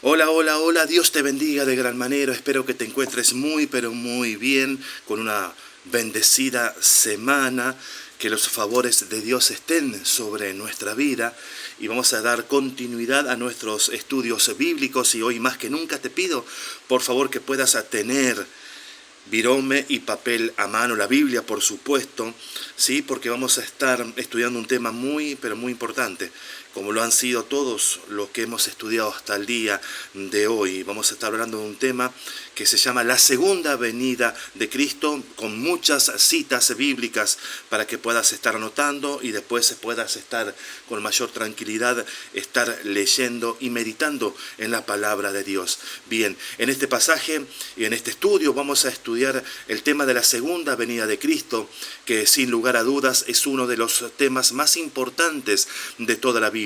Hola, hola, hola, Dios te bendiga de gran manera, espero que te encuentres muy, pero muy bien, con una bendecida semana, que los favores de Dios estén sobre nuestra vida y vamos a dar continuidad a nuestros estudios bíblicos y hoy más que nunca te pido, por favor, que puedas tener virome y papel a mano, la Biblia por supuesto, sí, porque vamos a estar estudiando un tema muy, pero muy importante, como lo han sido todos los que hemos estudiado hasta el día de hoy. Vamos a estar hablando de un tema que se llama la segunda venida de Cristo, con muchas citas bíblicas para que puedas estar anotando y después puedas estar con mayor tranquilidad, estar leyendo y meditando en la palabra de Dios. Bien, en este pasaje y en este estudio vamos a estudiar el tema de la segunda venida de Cristo, que sin lugar a dudas es uno de los temas más importantes de toda la Biblia.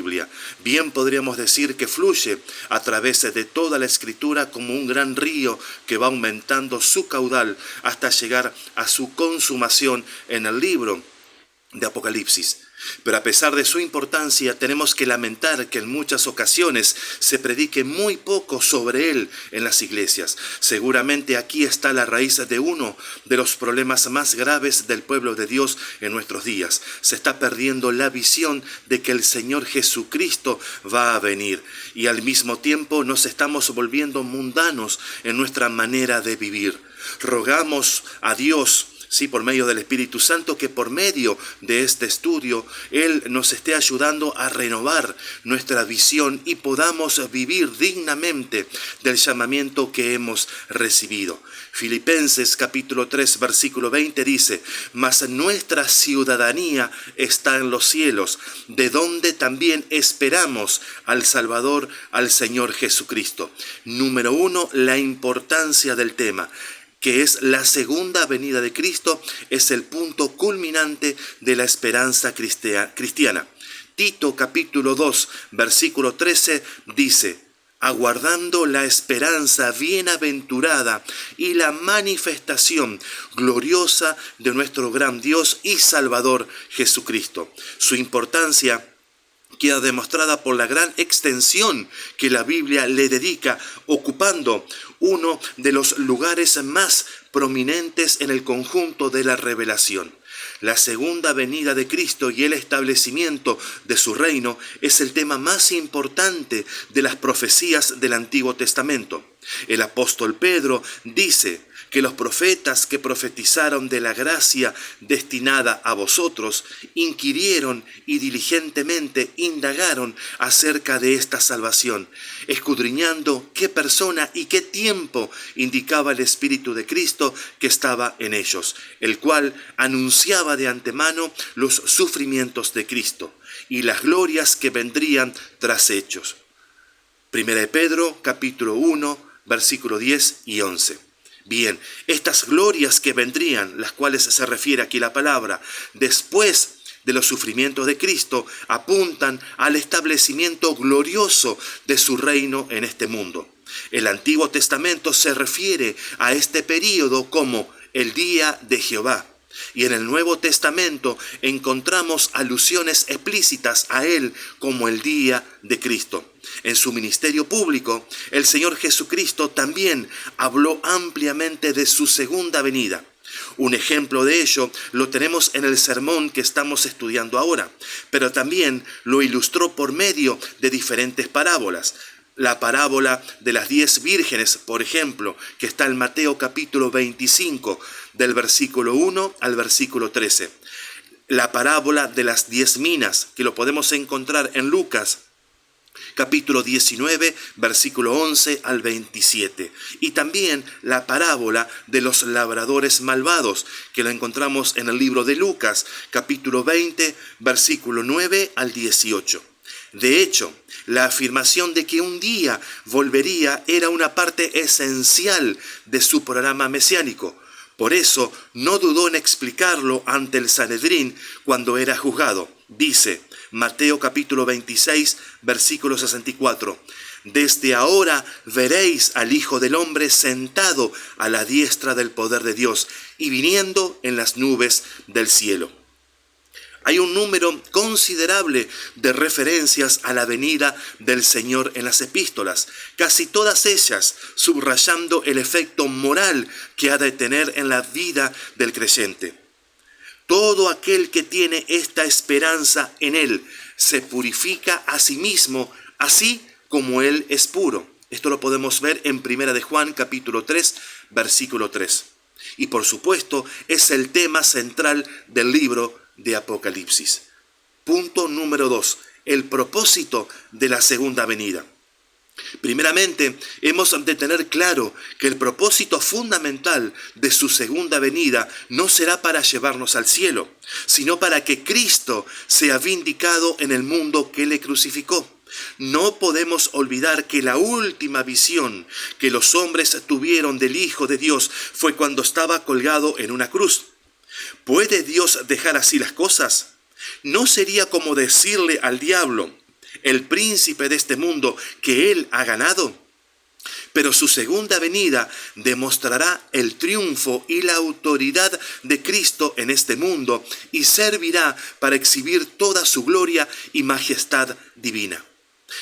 Bien podríamos decir que fluye a través de toda la Escritura como un gran río que va aumentando su caudal hasta llegar a su consumación en el libro de Apocalipsis. Pero a pesar de su importancia, tenemos que lamentar que en muchas ocasiones se predique muy poco sobre él en las iglesias. Seguramente aquí está la raíz de uno de los problemas más graves del pueblo de Dios en nuestros días. Se está perdiendo la visión de que el Señor Jesucristo va a venir y al mismo tiempo nos estamos volviendo mundanos en nuestra manera de vivir. Rogamos a Dios, sí, por medio del Espíritu Santo, que por medio de este estudio Él nos esté ayudando a renovar nuestra visión y podamos vivir dignamente del llamamiento que hemos recibido. Filipenses capítulo 3 versículo 20 dice: mas nuestra ciudadanía está en los cielos, de donde también esperamos al Salvador, al Señor Jesucristo. Número 1, la importancia del tema, que es la segunda venida de Cristo, es el punto culminante de la esperanza cristiana. Tito capítulo 2, versículo 13 dice: aguardando la esperanza bienaventurada y la manifestación gloriosa de nuestro gran Dios y Salvador Jesucristo. Su importancia queda demostrada por la gran extensión que la Biblia le dedica, ocupando uno de los lugares más prominentes en el conjunto de la revelación. La segunda venida de Cristo y el establecimiento de su reino es el tema más importante de las profecías del Antiguo Testamento. El apóstol Pedro dice que los profetas que profetizaron de la gracia destinada a vosotros inquirieron y diligentemente indagaron acerca de esta salvación, escudriñando qué persona y qué tiempo indicaba el Espíritu de Cristo que estaba en ellos, el cual anunciaba de antemano los sufrimientos de Cristo y las glorias que vendrían tras ellos. Primera de Pedro, capítulo 1, versículo 10 y 11. Bien, estas glorias que vendrían, las cuales se refiere aquí la palabra, después de los sufrimientos de Cristo, apuntan al establecimiento glorioso de su reino en este mundo. El Antiguo Testamento se refiere a este período como el día de Jehová. Y en el Nuevo Testamento encontramos alusiones explícitas a él como el día de Cristo. En su ministerio público, el Señor Jesucristo también habló ampliamente de su segunda venida. Un ejemplo de ello lo tenemos en el sermón que estamos estudiando ahora, pero también lo ilustró por medio de diferentes parábolas. La parábola de las 10 vírgenes, por ejemplo, que está en Mateo capítulo 25, del versículo 1 al versículo 13. La parábola de las 10 minas, que lo podemos encontrar en Lucas capítulo 19, versículo 11 al 27. Y también la parábola de los labradores malvados, que la encontramos en el libro de Lucas, capítulo 20, versículo 9 al 18. De hecho, la afirmación de que un día volvería era una parte esencial de su programa mesiánico. Por eso no dudó en explicarlo ante el Sanedrín cuando era juzgado. Dice Mateo capítulo 26, versículo 64. Desde ahora veréis al Hijo del Hombre sentado a la diestra del poder de Dios y viniendo en las nubes del cielo. Hay un número considerable de referencias a la venida del Señor en las epístolas, casi todas ellas subrayando el efecto moral que ha de tener en la vida del creyente. Todo aquel que tiene esta esperanza en Él se purifica a sí mismo, así como Él es puro. Esto lo podemos ver en 1 de Juan capítulo 3, versículo 3. Y por supuesto es el tema central del libro de Apocalipsis. Punto número 2. El propósito de la segunda venida. Primeramente, hemos de tener claro que el propósito fundamental de su segunda venida no será para llevarnos al cielo, sino para que Cristo sea vindicado en el mundo que le crucificó. No podemos olvidar que la última visión que los hombres tuvieron del Hijo de Dios fue cuando estaba colgado en una cruz. ¿Puede Dios dejar así las cosas? ¿No sería como decirle al diablo, el príncipe de este mundo, que él ha ganado? Pero su segunda venida demostrará el triunfo y la autoridad de Cristo en este mundo y servirá para exhibir toda su gloria y majestad divina.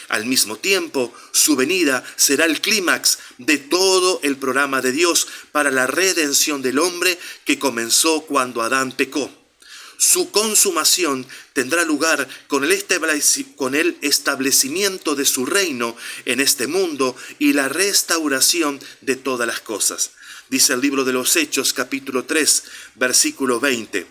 Al mismo tiempo, su venida será el clímax de todo el programa de Dios para la redención del hombre que comenzó cuando Adán pecó. Su consumación tendrá lugar con el establecimiento de su reino en este mundo y la restauración de todas las cosas. Dice el libro de los Hechos, capítulo 3, versículo 20.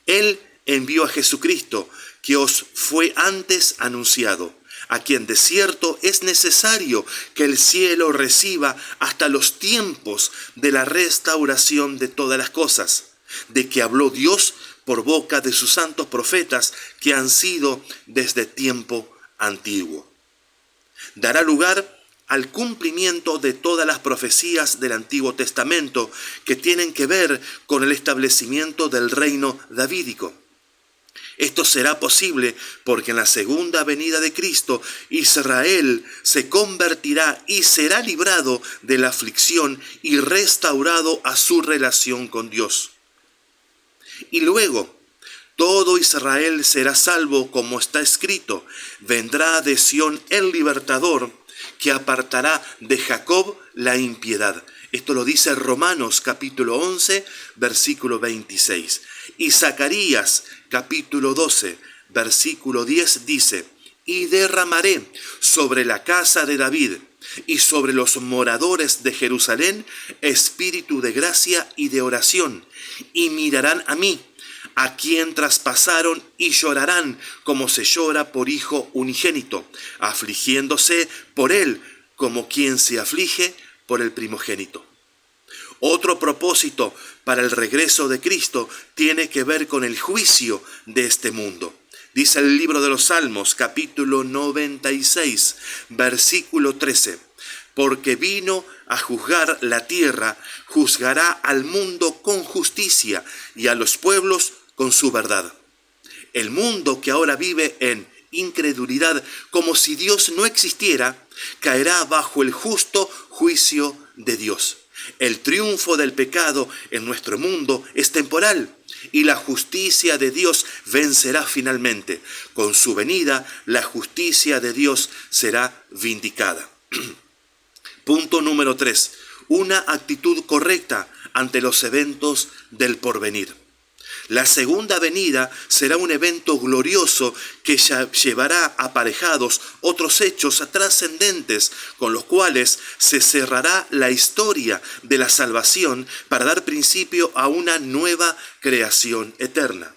Él envió a Jesucristo, que os fue antes anunciado, a quien de cierto es necesario que el cielo reciba hasta los tiempos de la restauración de todas las cosas, de que habló Dios por boca de sus santos profetas que han sido desde tiempo antiguo. Dará lugar al cumplimiento de todas las profecías del Antiguo Testamento que tienen que ver con el establecimiento del reino davídico. Esto será posible porque en la segunda venida de Cristo, Israel se convertirá y será librado de la aflicción y restaurado a su relación con Dios. Y luego, todo Israel será salvo, como está escrito: vendrá de Sión el libertador, que apartará de Jacob la impiedad. Esto lo dice Romanos capítulo 11, versículo 26. Y Zacarías capítulo 12, versículo 10 dice: y derramaré sobre la casa de David y sobre los moradores de Jerusalén espíritu de gracia y de oración, y mirarán a mí, a quien traspasaron, y llorarán como se llora por hijo unigénito, afligiéndose por él como quien se aflige por el primogénito. Otro propósito para el regreso de Cristo tiene que ver con el juicio de este mundo. Dice el libro de los Salmos, capítulo 96, versículo 13. Porque vino a juzgar la tierra, juzgará al mundo con justicia y a los pueblos con su verdad. El mundo que ahora vive en incredulidad, como si Dios no existiera, caerá bajo el justo juicio de Dios. El triunfo del pecado en nuestro mundo es temporal y la justicia de Dios vencerá finalmente. Con su venida, la justicia de Dios será vindicada. Punto número 3. Una actitud correcta ante los eventos del porvenir. La segunda venida será un evento glorioso que llevará aparejados otros hechos trascendentes con los cuales se cerrará la historia de la salvación para dar principio a una nueva creación eterna.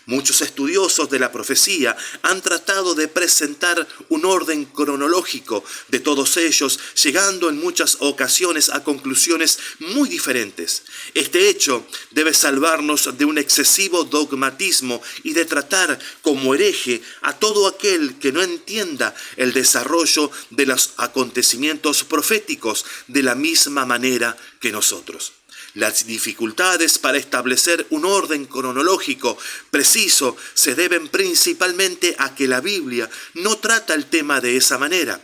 Muchos estudiosos de la profecía han tratado de presentar un orden cronológico de todos ellos, llegando en muchas ocasiones a conclusiones muy diferentes. Este hecho debe salvarnos de un excesivo dogmatismo y de tratar como hereje a todo aquel que no entienda el desarrollo de los acontecimientos proféticos de la misma manera que nosotros. Las dificultades para establecer un orden cronológico preciso se deben principalmente a que la Biblia no trata el tema de esa manera.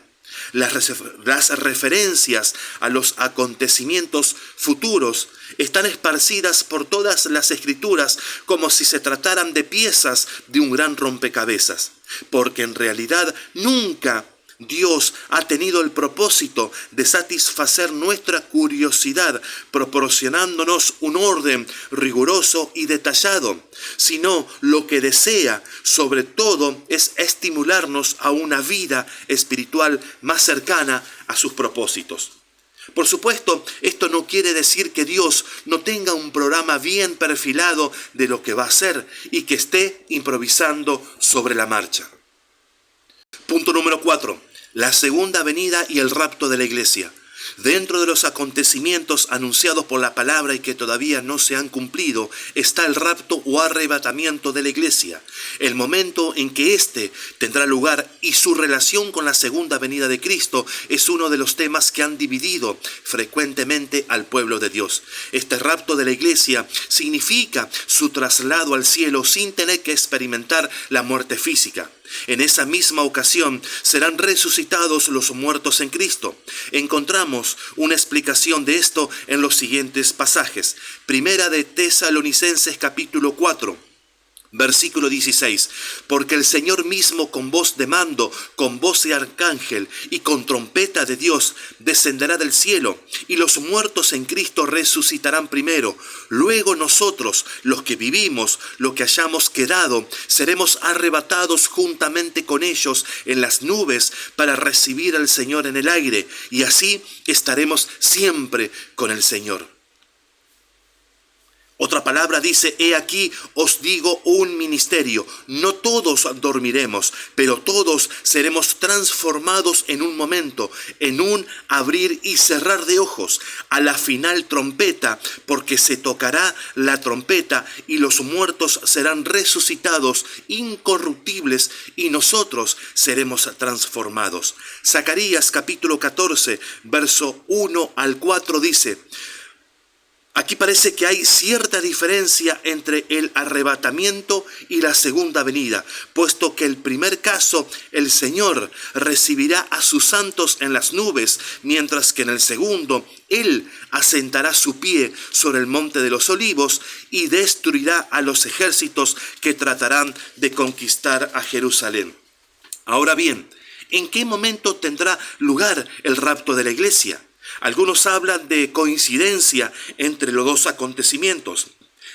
Las referencias a los acontecimientos futuros están esparcidas por todas las escrituras como si se trataran de piezas de un gran rompecabezas, porque en realidad nunca Dios ha tenido el propósito de satisfacer nuestra curiosidad proporcionándonos un orden riguroso y detallado, sino lo que desea sobre todo es estimularnos a una vida espiritual más cercana a sus propósitos. Por supuesto, esto no quiere decir que Dios no tenga un programa bien perfilado de lo que va a hacer y que esté improvisando sobre la marcha. Punto número 4. La segunda venida y el rapto de la iglesia. Dentro de los acontecimientos anunciados por la palabra y que todavía no se han cumplido, está el rapto o arrebatamiento de la iglesia, el momento en que éste tendrá lugar, y su relación con la segunda venida de Cristo es uno de los temas que han dividido frecuentemente al pueblo de Dios. Este rapto de la iglesia significa su traslado al cielo sin tener que experimentar la muerte física. En esa misma ocasión serán resucitados los muertos en Cristo. Encontramos una explicación de esto en los siguientes pasajes. Primera de Tesalonicenses capítulo 4. Versículo 16, porque el Señor mismo con voz de mando, con voz de arcángel y con trompeta de Dios descenderá del cielo, y los muertos en Cristo resucitarán primero. Luego nosotros, los que vivimos, los que hayamos quedado, seremos arrebatados juntamente con ellos en las nubes para recibir al Señor en el aire, y así estaremos siempre con el Señor. Otra palabra dice, he aquí os digo un ministerio. No todos dormiremos, pero todos seremos transformados en un momento, en un abrir y cerrar de ojos, a la final trompeta, porque se tocará la trompeta y los muertos serán resucitados incorruptibles y nosotros seremos transformados. Zacarías capítulo 14, verso 1 al 4 dice, aquí parece que hay cierta diferencia entre el arrebatamiento y la segunda venida, puesto que el primer caso, el Señor recibirá a sus santos en las nubes, mientras que en el segundo, Él asentará su pie sobre el monte de los olivos y destruirá a los ejércitos que tratarán de conquistar a Jerusalén. Ahora bien, ¿en qué momento tendrá lugar el rapto de la iglesia? Algunos hablan de coincidencia entre los dos acontecimientos,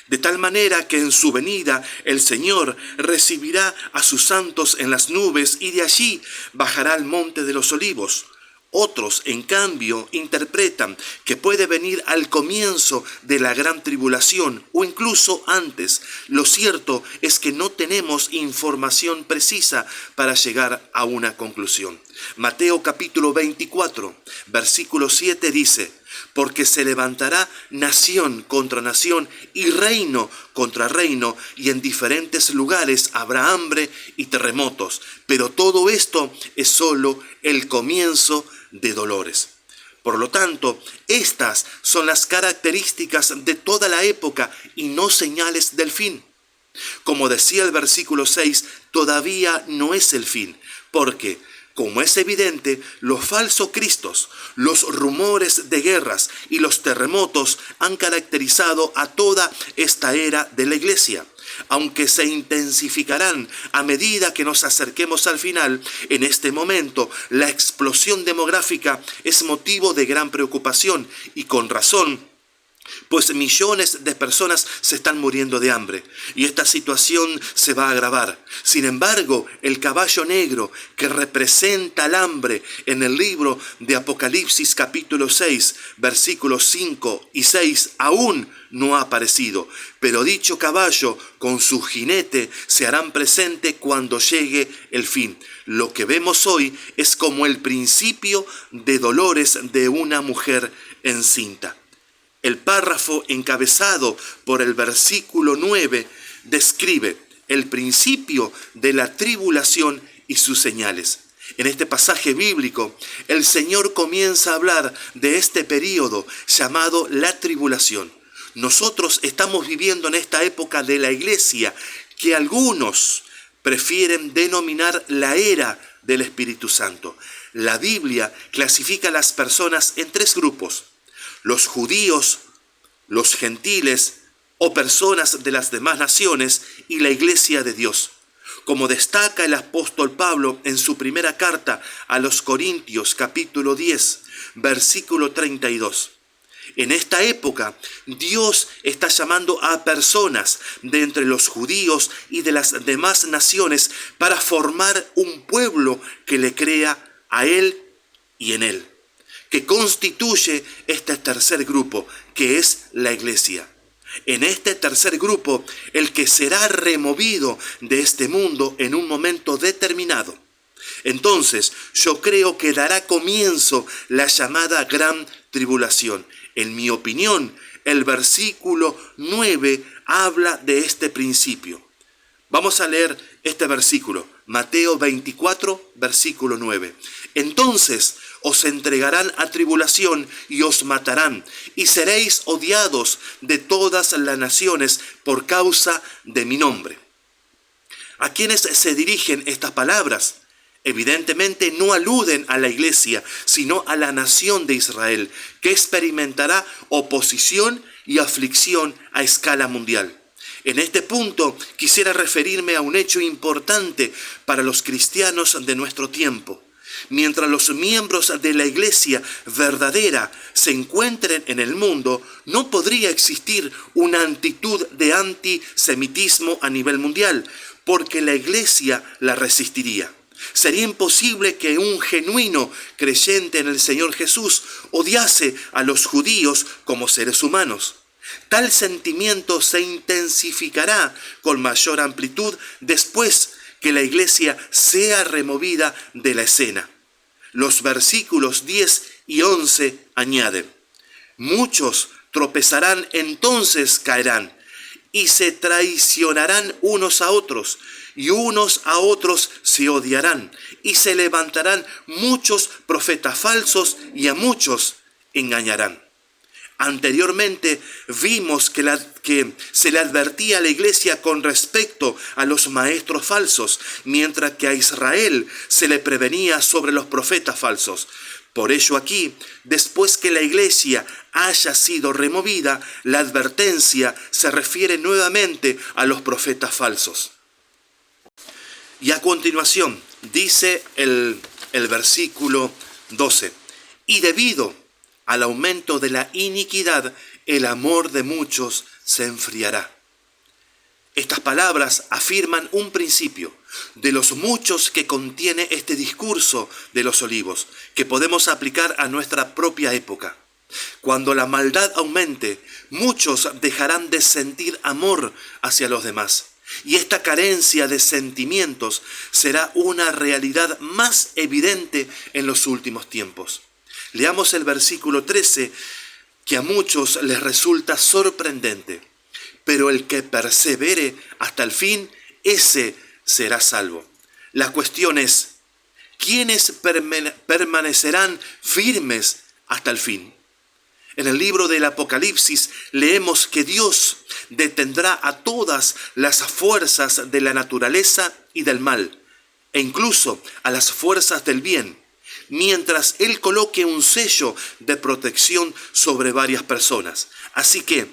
de tal manera que en su venida el Señor recibirá a sus santos en las nubes y de allí bajará al monte de los olivos. Otros, en cambio, interpretan que puede venir al comienzo de la gran tribulación o incluso antes. Lo cierto es que no tenemos información precisa para llegar a una conclusión. Mateo capítulo 24, versículo 7 dice, porque se levantará nación contra nación y reino contra reino, y en diferentes lugares habrá hambre y terremotos. Pero todo esto es solo el comienzo de dolores. Por lo tanto, estas son las características de toda la época y no señales del fin. Como decía el versículo 6, todavía no es el fin, porque como es evidente, los falsos cristos, los rumores de guerras y los terremotos han caracterizado a toda esta era de la iglesia. Aunque se intensificarán a medida que nos acerquemos al final, en este momento la explosión demográfica es motivo de gran preocupación y con razón, pues millones de personas se están muriendo de hambre y esta situación se va a agravar. Sin embargo, el caballo negro que representa el hambre en el libro de Apocalipsis capítulo 6, versículos 5 y 6 aún no ha aparecido, pero dicho caballo con su jinete se harán presente cuando llegue el fin. Lo que vemos hoy es como el principio de dolores de una mujer encinta. El párrafo encabezado por el versículo 9 describe el principio de la tribulación y sus señales. En este pasaje bíblico, el Señor comienza a hablar de este período llamado la tribulación. Nosotros estamos viviendo en esta época de la iglesia que algunos prefieren denominar la era del Espíritu Santo. La Biblia clasifica a las personas en tres grupos: los judíos, los gentiles o personas de las demás naciones y la iglesia de Dios. Como destaca el apóstol Pablo en su primera carta a los Corintios, capítulo 10, versículo 32. En esta época, Dios está llamando a personas de entre los judíos y de las demás naciones para formar un pueblo que le crea a Él y en Él, que constituye este tercer grupo, que es la iglesia. En este tercer grupo, el que será removido de este mundo en un momento determinado. Entonces, yo creo que dará comienzo la llamada gran tribulación. En mi opinión, el versículo 9 habla de este principio. Vamos a leer este versículo, Mateo 24, versículo 9. Entonces os entregarán a tribulación y os matarán, y seréis odiados de todas las naciones por causa de mi nombre. ¿A quiénes se dirigen estas palabras? Evidentemente no aluden a la iglesia, sino a la nación de Israel, que experimentará oposición y aflicción a escala mundial. En este punto quisiera referirme a un hecho importante para los cristianos de nuestro tiempo. Mientras los miembros de la iglesia verdadera se encuentren en el mundo, no podría existir una actitud de antisemitismo a nivel mundial, porque la iglesia la resistiría. Sería imposible que un genuino creyente en el Señor Jesús odiase a los judíos como seres humanos. Tal sentimiento se intensificará con mayor amplitud después que la iglesia sea removida de la escena. Los versículos 10 y 11 añaden: muchos tropezarán, entonces caerán, y se traicionarán unos a otros, y unos a otros se odiarán, y se levantarán muchos profetas falsos, y a muchos engañarán. Anteriormente vimos que se le advertía a la iglesia con respecto a los maestros falsos, mientras que a Israel se le prevenía sobre los profetas falsos. Por ello aquí, después que la iglesia haya sido removida, la advertencia se refiere nuevamente a los profetas falsos. Y a continuación dice el versículo 12: y debido al aumento de la iniquidad, el amor de muchos se enfriará. Estas palabras afirman un principio de los muchos que contiene este discurso de los olivos, que podemos aplicar a nuestra propia época. Cuando la maldad aumente, muchos dejarán de sentir amor hacia los demás. Y esta carencia de sentimientos será una realidad más evidente en los últimos tiempos. Leamos el versículo 13, que a muchos les resulta sorprendente. Pero el que persevere hasta el fin, ese será salvo. La cuestión es, ¿quiénes permanecerán firmes hasta el fin? En el libro del Apocalipsis leemos que Dios detendrá a todas las fuerzas de la naturaleza y del mal, e incluso a las fuerzas del bien, mientras Él coloque un sello de protección sobre varias personas. Así que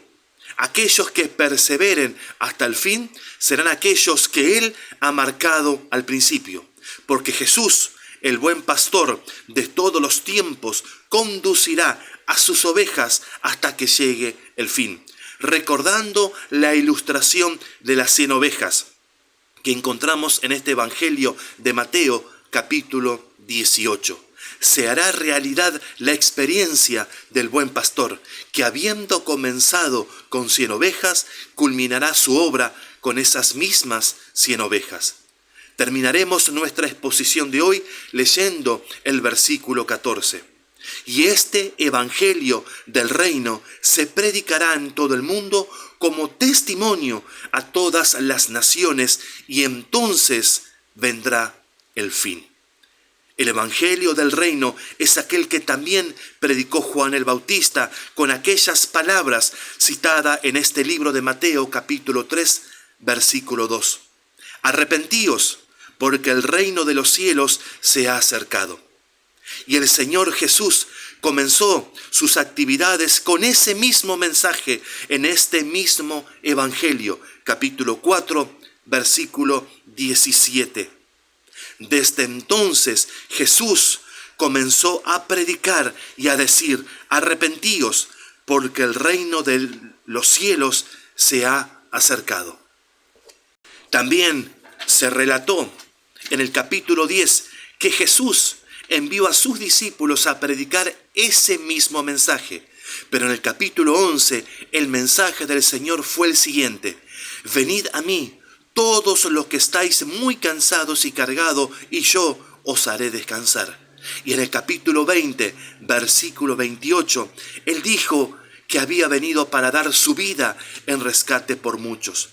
aquellos que perseveren hasta el fin serán aquellos que Él ha marcado al principio, porque Jesús, el buen pastor de todos los tiempos, conducirá a sus ovejas hasta que llegue el fin, recordando la ilustración de las 100 ovejas que encontramos en este Evangelio de Mateo, capítulo 18. Se hará realidad la experiencia del buen pastor, que habiendo comenzado con 100 ovejas, culminará su obra con esas mismas 100 ovejas. Terminaremos nuestra exposición de hoy leyendo el versículo 14. Y este evangelio del reino se predicará en todo el mundo como testimonio a todas las naciones, y entonces vendrá el fin. El evangelio del reino es aquel que también predicó Juan el Bautista con aquellas palabras citadas en este libro de Mateo capítulo 3, versículo 2. Arrepentíos, porque el reino de los cielos se ha acercado. Y el Señor Jesús comenzó sus actividades con ese mismo mensaje en este mismo Evangelio, capítulo 4, versículo 17. Desde entonces Jesús comenzó a predicar y a decir: arrepentíos, porque el reino de los cielos se ha acercado. También se relató en el capítulo 10 que Jesús envió a sus discípulos a predicar ese mismo mensaje. Pero en el capítulo 11 el mensaje del Señor fue el siguiente: venid a mí, todos los que estáis muy cansados y cargados, y yo os haré descansar. Y en el capítulo 20, versículo 28, Él dijo que había venido para dar su vida en rescate por muchos.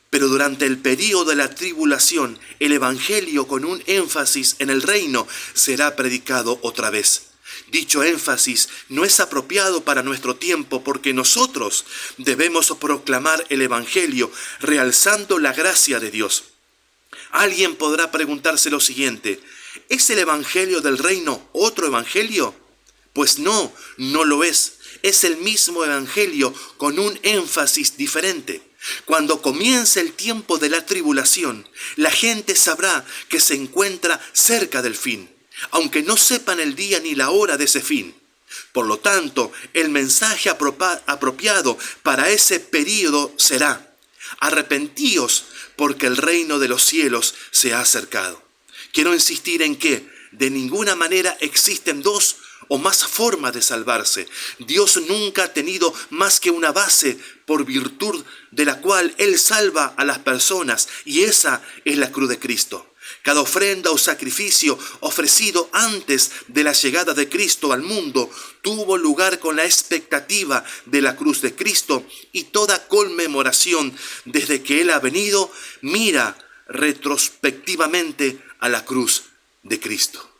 Pero durante el período de la tribulación, el Evangelio con un énfasis en el reino será predicado otra vez. Dicho énfasis no es apropiado para nuestro tiempo porque nosotros debemos proclamar el Evangelio realzando la gracia de Dios. Alguien podrá preguntarse lo siguiente: ¿es el Evangelio del reino otro Evangelio? Pues no, no lo es. Es el mismo Evangelio con un énfasis diferente. Cuando comience el tiempo de la tribulación, la gente sabrá que se encuentra cerca del fin, aunque no sepan el día ni la hora de ese fin. Por lo tanto, el mensaje apropiado para ese período será: arrepentíos, porque el reino de los cielos se ha acercado. Quiero insistir en que de ninguna manera existen dos o más formas de salvarse. Dios nunca ha tenido más que una base por virtud de la cual Él salva a las personas, y esa es la cruz de Cristo. Cada ofrenda o sacrificio ofrecido antes de la llegada de Cristo al mundo tuvo lugar con la expectativa de la cruz de Cristo, y toda conmemoración desde que Él ha venido mira retrospectivamente a la cruz de Cristo.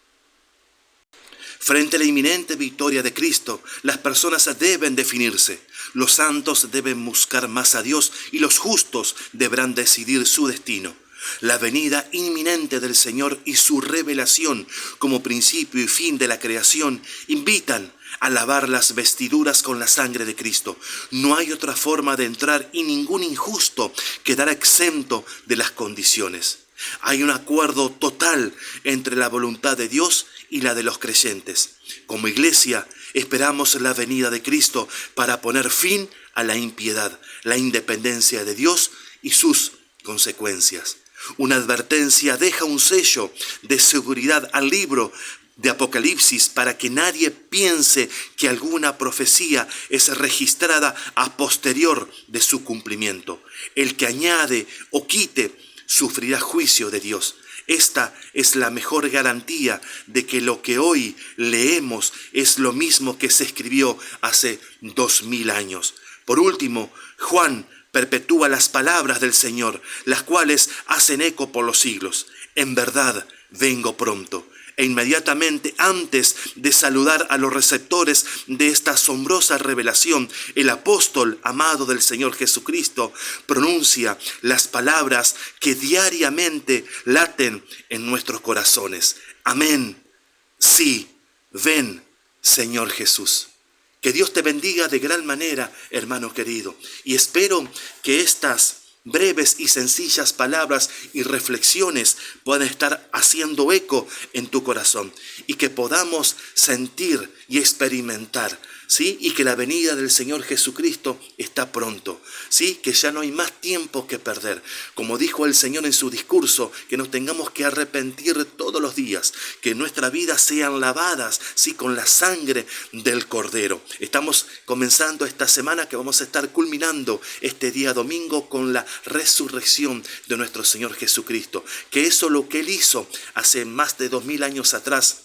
Frente a la inminente victoria de Cristo, las personas deben definirse. Los santos deben buscar más a Dios y los justos deberán decidir su destino. La venida inminente del Señor y su revelación como principio y fin de la creación invitan a lavar las vestiduras con la sangre de Cristo. No hay otra forma de entrar y ningún injusto quedará exento de las condiciones. Hay un acuerdo total entre la voluntad de Dios y la de los creyentes. Como iglesia, esperamos la venida de Cristo para poner fin a la impiedad, la independencia de Dios y sus consecuencias. Una advertencia deja un sello de seguridad al libro de Apocalipsis para que nadie piense que alguna profecía es registrada a posterior de su cumplimiento. El que añade o quite sufrirá juicio de Dios. Esta es la mejor garantía de que lo que hoy leemos es lo mismo que se escribió hace 2000 años. Por último, Juan perpetúa las palabras del Señor, las cuales hacen eco por los siglos. En verdad, vengo pronto. E inmediatamente antes de saludar a los receptores de esta asombrosa revelación, el apóstol amado del Señor Jesucristo pronuncia las palabras que diariamente laten en nuestros corazones. Amén. Sí, ven, Señor Jesús. Que Dios te bendiga de gran manera, hermano querido. Y espero que estas breves y sencillas palabras y reflexiones puedan estar haciendo eco en tu corazón y que podamos sentir y experimentar, ¿sí? Y que la venida del Señor Jesucristo está pronto, ¿sí? Que ya no hay más tiempo que perder. Como dijo el Señor en su discurso, que nos tengamos que arrepentir todos los días, que nuestras vidas sean lavadas, ¿sí? Con la sangre del Cordero. Estamos comenzando esta semana que vamos a estar culminando este día domingo con la resurrección de nuestro Señor Jesucristo, que eso lo que Él hizo hace más de 2000 años atrás,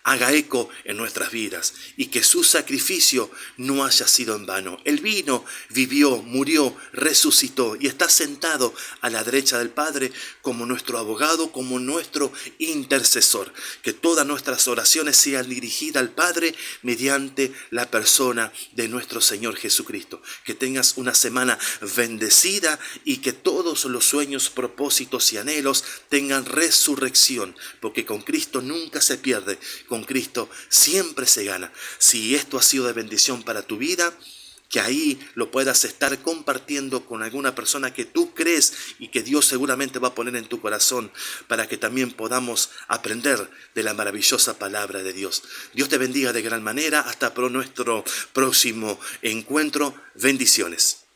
haga eco en nuestras vidas y que su sacrificio no haya sido en vano. Él vino, vivió, murió, resucitó y está sentado a la derecha del Padre como nuestro abogado, como nuestro intercesor. Que todas nuestras oraciones sean dirigidas al Padre mediante la persona de nuestro Señor Jesucristo. Que tengas una semana bendecida y que todos los sueños, propósitos y anhelos tengan resurrección, porque con Cristo nunca se pierde, con Cristo siempre se gana. Si esto ha sido de bendición para tu vida, que ahí lo puedas estar compartiendo con alguna persona que tú crees y que Dios seguramente va a poner en tu corazón para que también podamos aprender de la maravillosa palabra de Dios. Dios te bendiga de gran manera. Hasta nuestro próximo encuentro. Bendiciones.